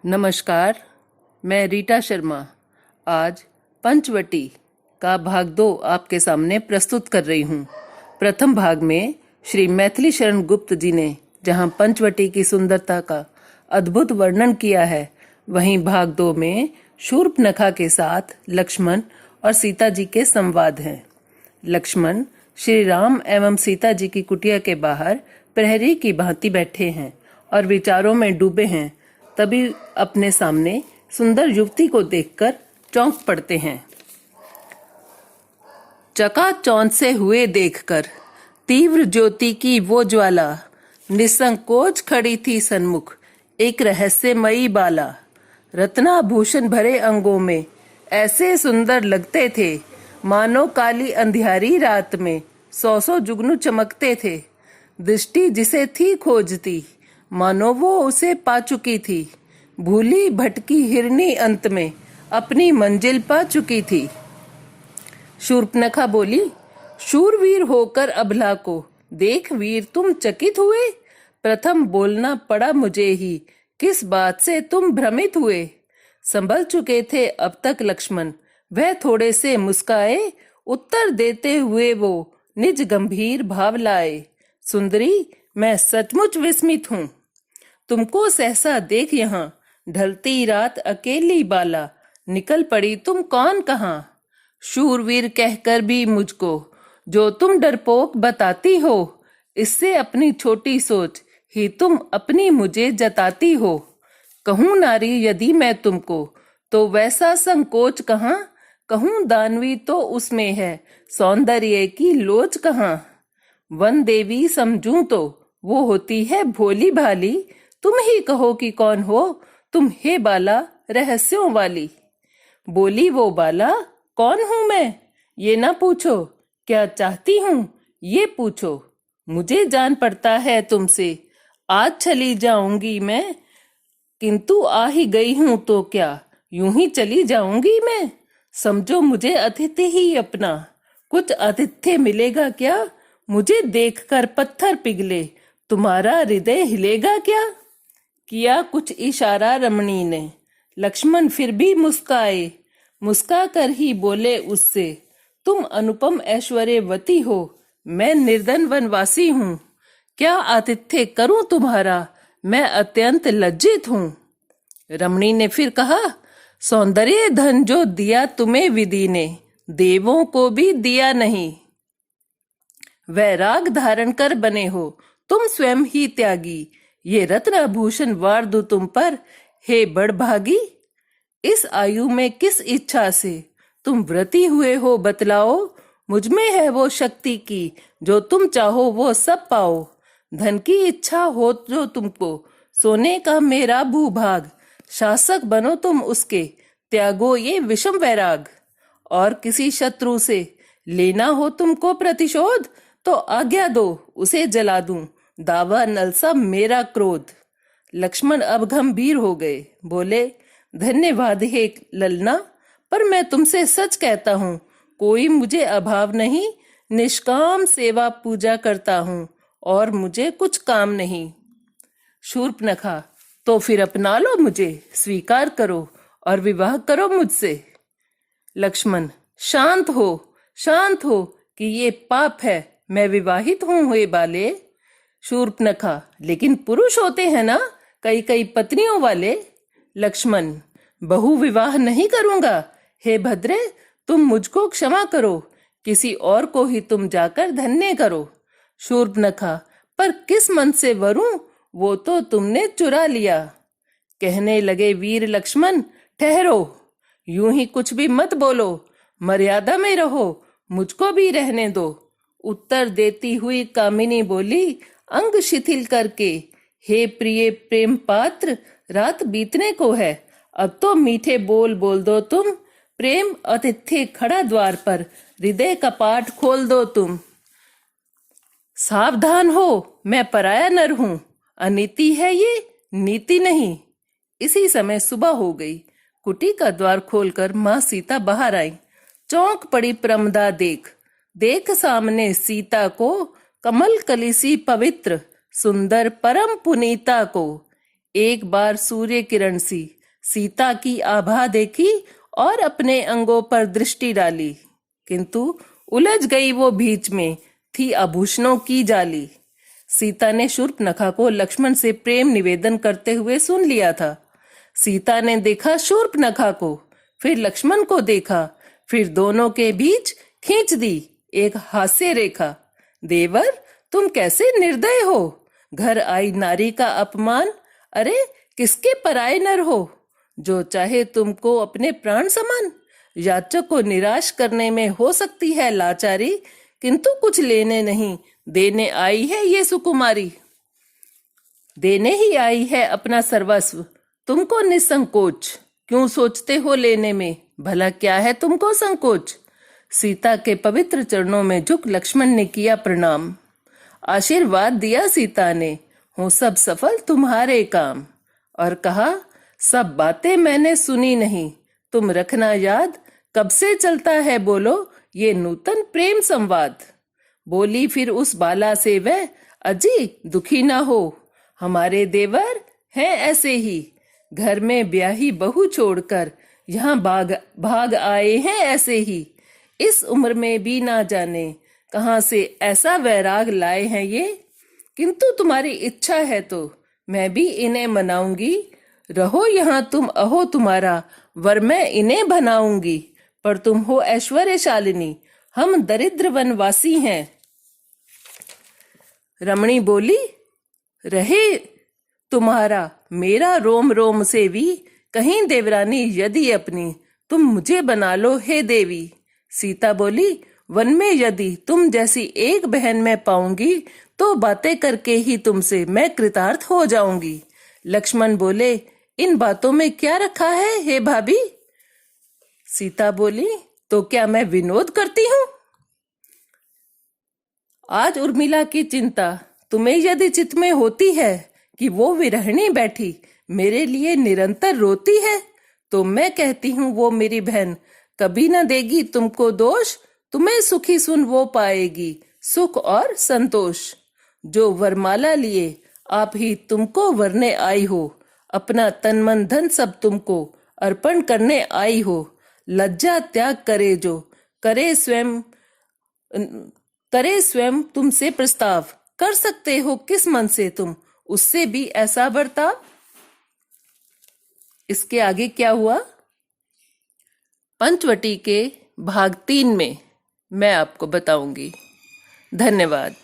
नमस्कार, मैं रीटा शर्मा आज पंचवटी का भाग 2 आपके सामने प्रस्तुत कर रही हूँ। प्रथम भाग में श्री मैथिली शरण गुप्त जी ने जहाँ पंचवटी की सुंदरता का अद्भुत वर्णन किया है, वहीं भाग 2 में शूर्पनखा के साथ लक्ष्मण और सीता जी के संवाद हैं। लक्ष्मण श्री राम एवं सीता जी की कुटिया के बाहर प्रहरी की भांति बैठे हैं और विचारों में डूबे हैं। तभी अपने सामने सुंदर युवती को देखकर चौंक पड़ते हैं। चकाचौंध से हुए देखकर तीव्र ज्योति की वो ज्वाला निसंकोच खड़ी थी सन्मुख, एक रहस्यमयी बाला। रत्नाभूषण भरे अंगों में ऐसे सुंदर लगते थे, मानो काली अंधियारी रात में 100 जुगनू चमकते थे। दृष्टि जिसे थी खोजती, मानो वो उसे पा चुकी थी। भूली भटकी हिरनी अंत में अपनी मंजिल पा चुकी थी। शूर्पनखा बोली, शूरवीर होकर अबला को देख वीर तुम चकित हुए। प्रथम बोलना पड़ा मुझे ही, किस बात से तुम भ्रमित हुए। संभल चुके थे अब तक लक्ष्मण, वह थोड़े से मुस्काए। उत्तर देते हुए वो निज गंभीर भाव लाए। सुंदरी, मैं सचमुच विस्मित हूँ। तुमको सहसा देख यहाँ ढलती रात अकेली बाला, निकल पड़ी तुम कौन कहाँ। शूरवीर कहकर भी मुझको जो तुम डरपोक बताती हो, इससे अपनी छोटी सोच ही तुम अपनी मुझे जताती हो। कहूँ नारी यदि मैं तुमको, तो वैसा संकोच कहाँ। कहूँ दानवी तो उसमें है, सौंदर्य की लोच कहाँ। वन देवी समझूं तो वो होती है भोली भाली। तुम ही कहो कि कौन हो तुम हे बाला रहस्यों वाली। बोली वो बाला, कौन हूं मैं ये ना पूछो, क्या चाहती हूँ ये पूछो। मुझे जान पड़ता है तुमसे, आज चली जाऊंगी मैं, किंतु आ ही गई हूं तो क्या यूं ही चली जाऊंगी मैं। समझो मुझे अतिथि ही अपना, कुछ आतिथ्य मिलेगा क्या। मुझे देखकर पत्थर पिघले, तुम्हारा हृदय हिलेगा क्या। किया कुछ इशारा रमणी ने, लक्ष्मण फिर भी मुस्काए। मुस्का कर ही बोले उससे, तुम अनुपम ऐश्वर्यवती हो, मैं निर्धन वनवासी हूँ। क्या आतिथ्य करूं तुम्हारा, मैं अत्यंत लज्जित हूँ। रमणी ने फिर कहा, सौंदर्य धन जो दिया तुम्हें विधि ने, देवों को भी दिया नहीं। वैराग धारण कर बने हो तुम स्वयं ही त्यागी, ये रत्नाभूषण वार दूं तुम पर, हे बड़भागी। इस आयु में किस इच्छा से तुम व्रती हुए हो बतलाओ। मुझ में है वो शक्ति की, जो तुम चाहो वो सब पाओ। धन की इच्छा हो जो तुमको, सोने का मेरा भूभाग। शासक बनो तुम उसके, त्यागो ये विषम वैराग। और किसी शत्रु से लेना हो तुमको प्रतिशोध, तो आज्ञा दो उसे जला दूं, दावा नलसा मेरा क्रोध। लक्ष्मण अब गंभीर हो गए, बोले, धन्यवाद हे ललना, पर मैं तुमसे सच कहता हूँ, कोई मुझे अभाव नहीं। निष्काम सेवा पूजा करता हूँ और मुझे कुछ काम नहीं। शूर्पनखा, तो फिर अपना लो मुझे, स्वीकार करो और विवाह करो मुझसे। लक्ष्मण, शांत हो कि ये पाप है, मैं विवाहित हूँ हे बाले। शूर्पनखा, लेकिन पुरुष होते हैं ना कई कई पत्नियों वाले। लक्ष्मण, बहु विवाह नहीं करूंगा हे भद्रे, तुम मुझको क्षमा करो, किसी और को ही तुम जाकर धन्य करो। शूर्पनखा, पर किस मन से वरूं, वो तो तुमने चुरा लिया। कहने लगे वीर लक्ष्मण, ठहरो, यूं ही कुछ भी मत बोलो, मर्यादा में रहो, मुझको भी रहने दो। उत्तर देती हुई कामिनी बोली, अंग शिथिल करके, हे प्रिय प्रेम पात्र, रात बीतने को है, अब तो मीठे बोल बोल दो तुम। प्रेम अतिथ्य खड़ा द्वार पर, हृदय कपाट खोल दो तुम। सावधान हो, मैं पराया नर हूं, अनीति है ये, नीति नहीं। इसी समय सुबह हो गई। कुटी का द्वार खोलकर माँ सीता बाहर आई। चौंक पड़ी प्रमदा देख सामने सीता को, कमल कलिसी पवित्र, सुंदर परम पुनीता को। एक बार सूर्य किरण सी सीता की आभा देखी और अपने अंगों पर दृष्टि डाली, किंतु उलझ गई वो बीच में, थी आभूषणों की जाली। सीता ने शूर्पनखा को लक्ष्मण से प्रेम निवेदन करते हुए सुन लिया था। सीता ने देखा शूर्पनखा को, फिर लक्ष्मण को देखा, फिर दोनों के बीच खींच दी एक हास्य रेखा। देवर, तुम कैसे निर्दय हो, घर आई नारी का अपमान, अरे किसके पराये नर हो, जो चाहे तुमको अपने प्राण समान। याचक को निराश करने में हो सकती है लाचारी, किंतु कुछ लेने नहीं देने आई है ये सुकुमारी। देने ही आई है अपना सर्वस्व, तुमको निसंकोच, क्यों सोचते हो लेने में, भला क्या है तुमको संकोच। सीता के पवित्र चरणों में झुक लक्ष्मण ने किया प्रणाम। आशीर्वाद दिया सीता ने, हो सब सफल तुम्हारे काम। और कहा, सब बातें मैंने सुनी नहीं, तुम रखना याद, कब से चलता है बोलो ये नूतन प्रेम संवाद। बोली फिर उस बाला से वह, अजी दुखी ना हो, हमारे देवर हैं ऐसे ही, घर में ब्याही बहू छोड़कर यहाँ भाग आए हैं ऐसे ही। इस उम्र में भी ना जाने कहाँ से ऐसा वैराग लाए हैं ये, किंतु तुम्हारी इच्छा है तो मैं भी इन्हें मनाऊंगी। रहो यहाँ तुम अहो तुम्हारा, वर मैं इन्हें बनाऊंगी। पर तुम हो ऐश्वर्यशालिनी, हम दरिद्र वनवासी हैं। रमणी बोली, रहे तुम्हारा मेरा रोम रोम से भी, कहीं देवरानी यदि अपनी तुम मुझे बना लो हे देवी। सीता बोली, वन में यदि तुम जैसी एक बहन मैं पाऊंगी तो बातें करके ही तुमसे मैं कृतार्थ हो जाऊंगी। लक्ष्मण बोले, इन बातों में क्या रखा है हे भाभी। सीता बोली, तो क्या मैं विनोद करती हूँ। आज उर्मिला की चिंता तुम्हें यदि चित्त में होती है कि वो विरहिणी बैठी मेरे लिए निरंतर रोती है, तो मैं कहती हूँ वो मेरी बहन कभी न देगी तुमको दोष, तुम्हें सुखी सुन वो पाएगी सुख और संतोष। जो वरमाला लिए आप ही तुमको वरने आई हो, अपना तन मन धन सब तुमको अर्पण करने आई हो। लज्जा त्याग करे जो करे स्वयं तुमसे प्रस्ताव, कर सकते हो किस मन से तुम उससे भी ऐसा बर्ताव। इसके आगे क्या हुआ, पंचवटी के भाग 3 में मैं आपको बताऊंगी। धन्यवाद।